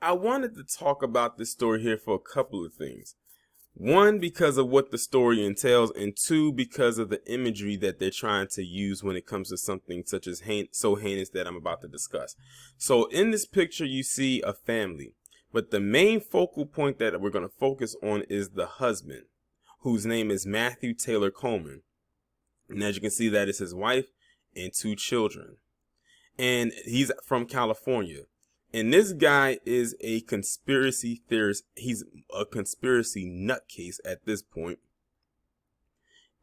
I wanted to talk about this story here for a couple of things. One, because of what the story entails, and two, because of the imagery that they're trying to use when it comes to something such as so heinous that I'm about to discuss. So in this picture, you see a family, but the main focal point that we're going to focus on is the husband, whose name is Matthew Taylor Coleman. And as you can see, that is his wife and two children. And he's from California. And this guy is a conspiracy theorist. He's a conspiracy nutcase at this point.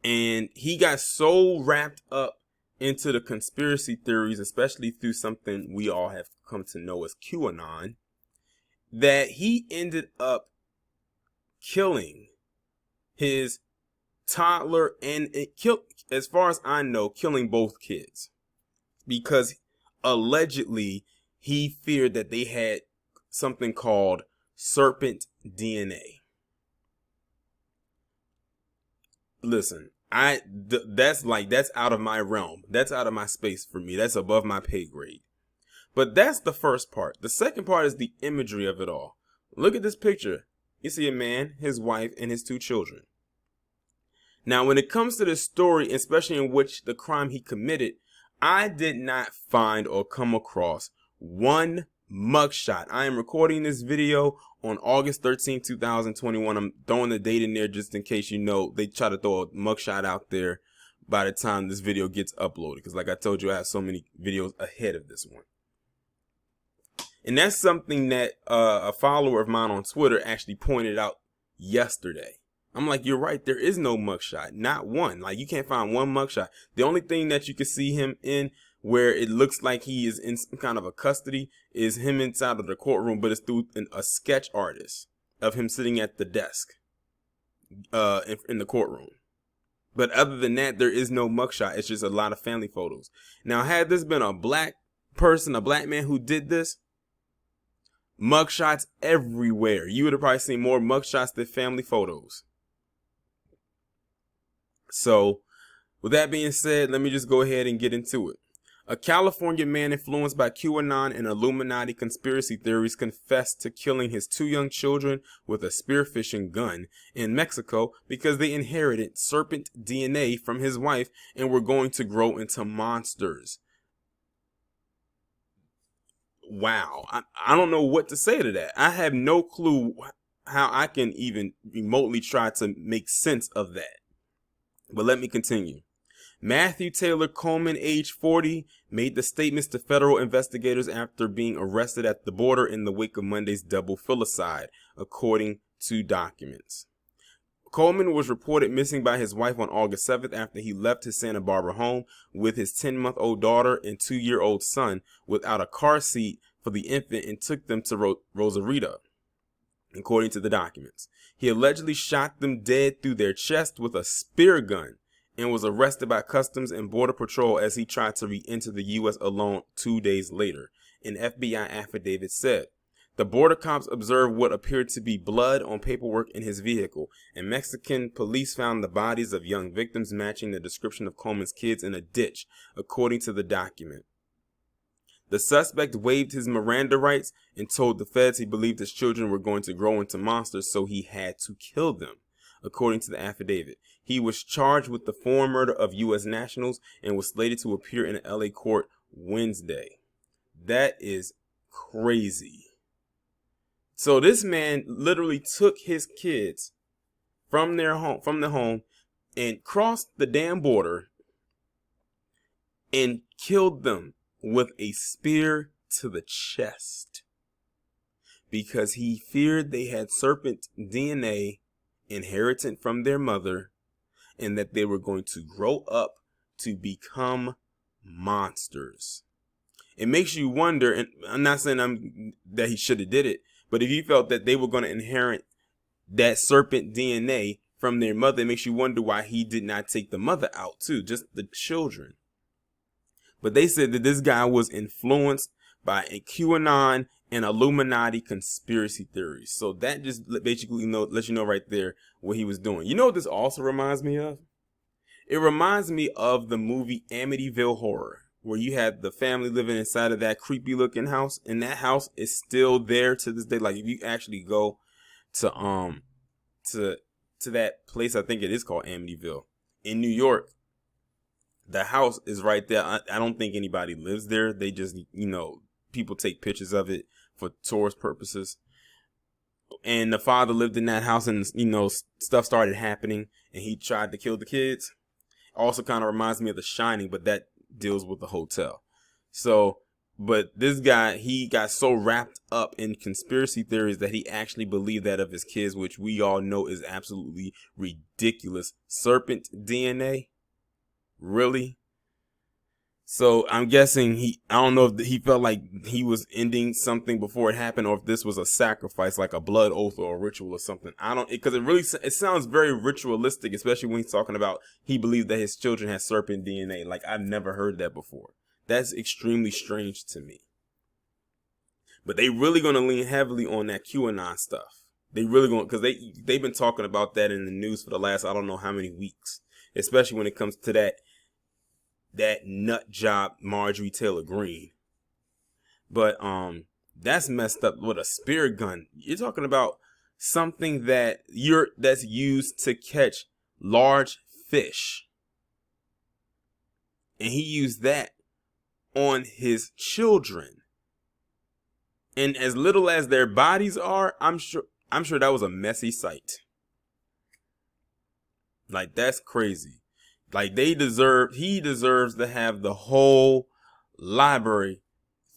And he got so wrapped up into the conspiracy theories, especially through something we all have come to know as QAnon, that he ended up killing his toddler and as far as I know, killing both kids, because allegedly he feared that they had something called Serpent DNA. Listen, that's out of my realm. That's out of my space for me. That's above my pay grade. But that's the first part. The second part is the imagery of it all. Look at this picture. You see a man, his wife, and his two children. Now, when it comes to this story, especially in which the crime he committed, I did not find or come across one mugshot. I am recording this video on August 13, 2021. I'm throwing the date in there just in case they try to throw a mugshot out there by the time this video gets uploaded. Because like I told you, I have so many videos ahead of this one. And that's something that a follower of mine on Twitter actually pointed out yesterday. I'm like, you're right. There is no mugshot. Not one. Like, you can't find one mugshot. The only thing that you can see him in where it looks like he is in some kind of a custody is him inside of the courtroom, but it's through a sketch artist of him sitting at the desk in the courtroom. But other than that, there is no mugshot. It's just a lot of family photos. Now, had this been a black person, a black man who did this, mugshots everywhere. You would have probably seen more mugshots than family photos. So, with that being said, let me just go ahead and get into it. A California man influenced by QAnon and Illuminati conspiracy theories confessed to killing his two young children with a spearfishing gun in Mexico because they inherited serpent DNA from his wife and were going to grow into monsters. Wow. I don't know what to say to that. I have no clue how I can even remotely try to make sense of that. But let me continue. Matthew Taylor Coleman, age 40, made the statements to federal investigators after being arrested at the border in the wake of Monday's double filicide, according to documents. Coleman was reported missing by his wife on August 7th after he left his Santa Barbara home with his 10-month-old daughter and 2-year-old son without a car seat for the infant and took them to Rosarito, according to the documents. He allegedly shot them dead through their chest with a spear gun and was arrested by Customs and Border Patrol as he tried to re-enter the U.S. alone 2 days later, an FBI affidavit said. The border cops observed what appeared to be blood on paperwork in his vehicle, and Mexican police found the bodies of young victims matching the description of Coleman's kids in a ditch, according to the document. The suspect waived his Miranda rights and told the feds he believed his children were going to grow into monsters, so he had to kill them, according to the affidavit. He was charged with the foreign murder of U.S. nationals and was slated to appear in an L.A. court Wednesday. That is crazy. So this man literally took his kids from the home, and crossed the damn border and killed them with a spear to the chest because he feared they had serpent DNA inherited from their mother and that they were going to grow up to become monsters. It makes you wonder, and I'm not saying that he should have did it, but if you felt that they were going to inherit that serpent DNA from their mother, it makes you wonder why he did not take the mother out too, just the children. But they said that this guy was influenced by a QAnon and Illuminati conspiracy theories. So that just basically lets you know right there what he was doing. You know what this also reminds me of? It reminds me of the movie Amityville Horror, where you had the family living inside of that creepy looking house, and that house is still there to this day. Like if you actually go to to that place, I think it is called Amityville in New York, the house is right there. I don't think anybody lives there. They just, people take pictures of it for tourist purposes. And the father lived in that house, and stuff started happening, and he tried to kill the kids. Also kind of reminds me of The Shining, but that deals with the hotel. So, but this guy, he got so wrapped up in conspiracy theories that he actually believed that of his kids, which we all know is absolutely ridiculous. Serpent DNA? Really? So I'm guessing I don't know if he felt like he was ending something before it happened, or if this was a sacrifice, like a blood oath or a ritual or something. Because it sounds very ritualistic, especially when he's talking about he believed that his children had serpent DNA. Like, I've never heard that before. That's extremely strange to me. But they really going to lean heavily on that QAnon stuff. They really going, because they've been talking about that in the news for the last, I don't know how many weeks, especially when it comes to that nut job Marjorie Taylor Greene. But that's messed up with a spear gun. You're talking about something that's used to catch large fish. And he used that on his children. And as little as their bodies are, I'm sure that was a messy sight. Like, that's crazy. Like, he deserves to have the whole library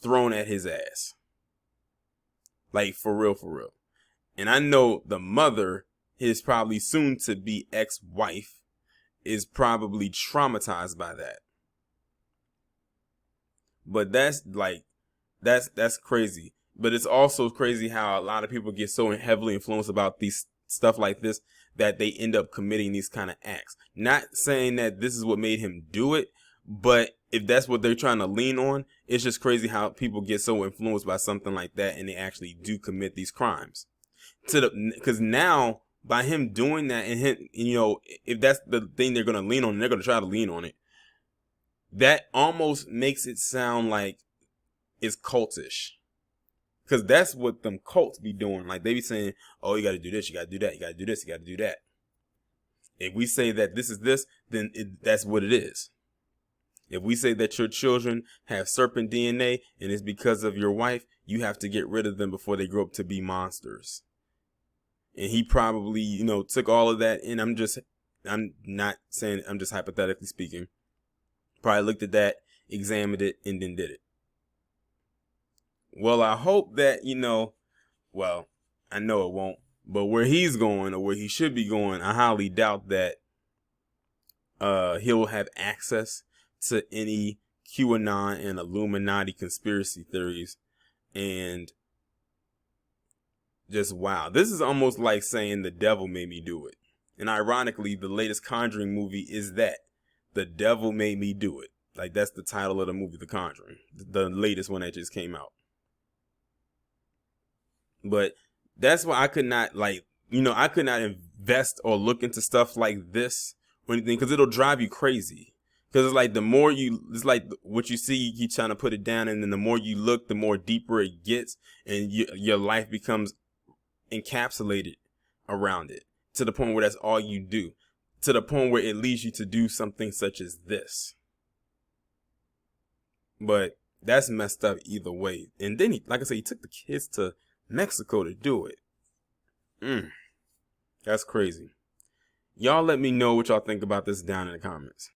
thrown at his ass. Like, for real, for real. And I know the mother, his probably soon to be ex-wife, is probably traumatized by that. But that's crazy. But it's also crazy how a lot of people get so heavily influenced about these stuff like this that they end up committing these kind of acts. Not saying that this is what made him do it, but if that's what they're trying to lean on, it's just crazy how people get so influenced by something like that and they actually do commit these crimes. Because now, by him doing that, and him, if that's the thing they're going to lean on, and they're going to try to lean on it, that almost makes it sound like it's cultish. Because that's what them cults be doing. Like, they be saying, oh, you got to do this, you got to do that, you got to do this, you got to do that. If we say that this is this, then that's what it is. If we say that your children have serpent DNA and it's because of your wife, you have to get rid of them before they grow up to be monsters. And he probably, took all of that. And I'm just hypothetically speaking. Probably looked at that, examined it, and then did it. Well, I hope that, well, I know it won't, but where he's going or where he should be going, I highly doubt that he'll have access to any QAnon and Illuminati conspiracy theories. And just, wow, this is almost like saying the devil made me do it. And ironically, the latest Conjuring movie is that. The devil made me do it. Like, that's the title of the movie, The Conjuring, the latest one that just came out. But that's why I could not, I could not invest or look into stuff like this or anything, because it'll drive you crazy. Because it's like it's like what you see, you keep trying to put it down, and then the more you look, the more deeper it gets, and your life becomes encapsulated around it, to the point where that's all you do, to the point where it leads you to do something such as this. But that's messed up either way. And then he took the kids to Mexico to do it. That's crazy. Y'all let me know what y'all think about this down in the comments.